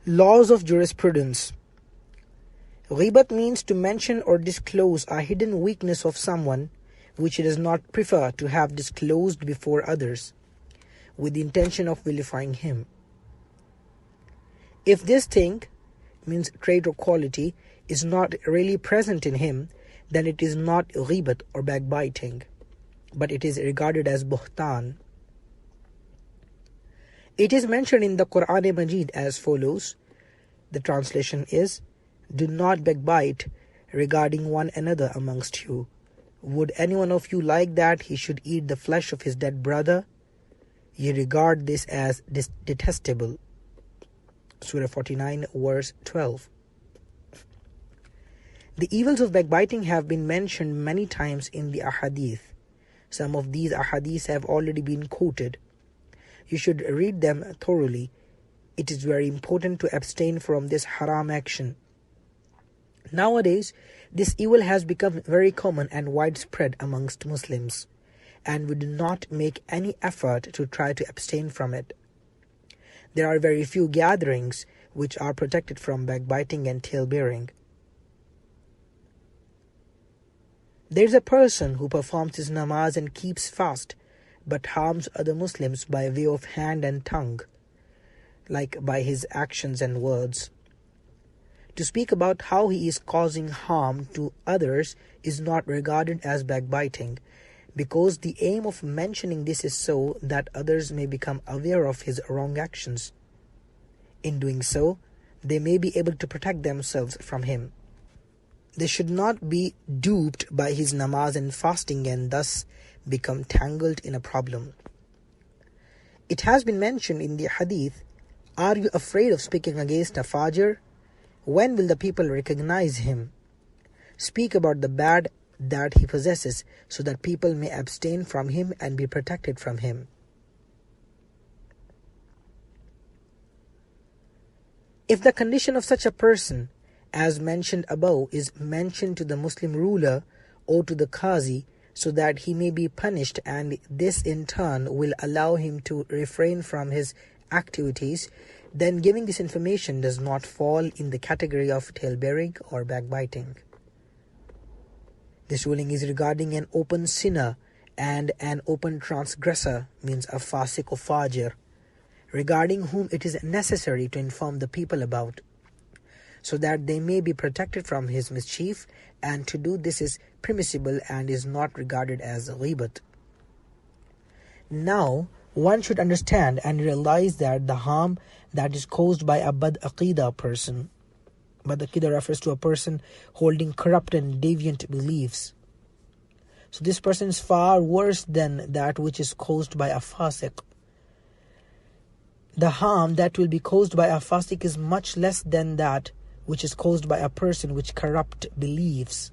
Laws of jurisprudence. Gheebat means to mention or disclose a hidden weakness of someone which he does not prefer to have disclosed before others, with the intention of vilifying him. If this thing, means trait or quality, is not really present in him, then it is not gheebat or backbiting, but it is regarded as Bohtaan. It is mentioned in the Quran-e-Majid as follows. The translation is, "Do not backbite regarding one another amongst you. Would any one of you like that he should eat the flesh of his dead brother? Ye regard this as detestable." Surah 49, verse 12. The evils of backbiting have been mentioned many times in the ahadith. Some of these ahadiths have already been quoted. You should read them thoroughly. It is very important to abstain from this haram action. Nowadays, this evil has become very common and widespread amongst Muslims, and we do not make any effort to try to abstain from it. There are very few gatherings which are protected from backbiting and tale-bearing. There is a person who performs his namaz and keeps fast, but harms other Muslims by way of hand and tongue, like by his actions and words. To speak about how he is causing harm to others is not regarded as backbiting, because the aim of mentioning this is so that others may become aware of his wrong actions. In doing so, they may be able to protect themselves from him. They should not be duped by his namaz and fasting and thus become tangled in a problem. It has been mentioned in the hadith, "Are you afraid of speaking against a Fajir? When will the people recognize him? Speak about the bad that he possesses so that people may abstain from him and be protected from him." If the condition of such a person, as mentioned above, is mentioned to the Muslim ruler or to the Qazi, so that he may be punished, and this in turn will allow him to refrain from his activities, then giving this information does not fall in the category of tale-bearing or backbiting. This ruling is regarding an open sinner and an open transgressor, means a Fasiq-o-Faajir, regarding whom it is necessary to inform the people about, so that they may be protected from his mischief, and to do this is permissible and is not regarded as gheebat. Now, one should understand and realize that the harm that is caused by a bad-aqidah person, bad-aqidah refers to a person holding corrupt and deviant beliefs. So this person is far worse than that which is caused by a fasiq. The harm that will be caused by a fasiq is much less than that which is caused by a person which corrupt beliefs.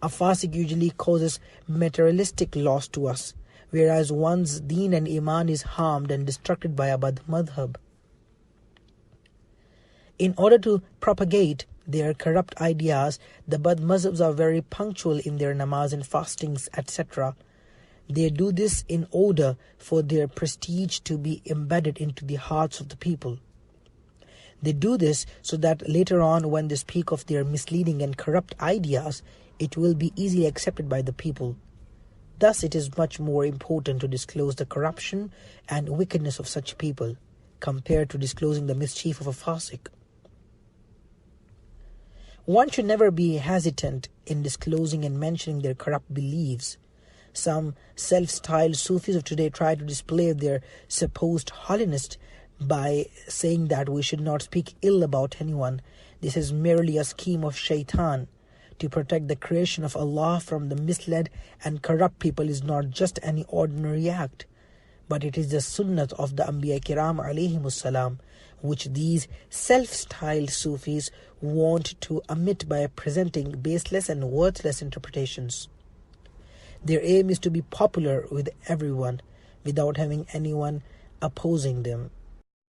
A fasiq usually causes materialistic loss to us, whereas one's deen and iman is harmed and destructed by a Badmazhab. In order to propagate their corrupt ideas, the Badmazhabs are very punctual in their namaz and fastings, etc. They do this in order for their prestige to be embedded into the hearts of the people. They do this so that later on, when they speak of their misleading and corrupt ideas, it will be easily accepted by the people. Thus, it is much more important to disclose the corruption and wickedness of such people compared to disclosing the mischief of a fasiq. One should never be hesitant in disclosing and mentioning their corrupt beliefs. Some self-styled Sufis of today try to display their supposed holiness by saying that we should not speak ill about anyone. This is merely a scheme of shaitan. To protect the creation of Allah from the misled and corrupt people is not just any ordinary act, but it is the sunnat of the Anbiya Kiram alayhimus salam, which these self-styled Sufis want to omit by presenting baseless and worthless interpretations. Their aim is to be popular with everyone without having anyone opposing them.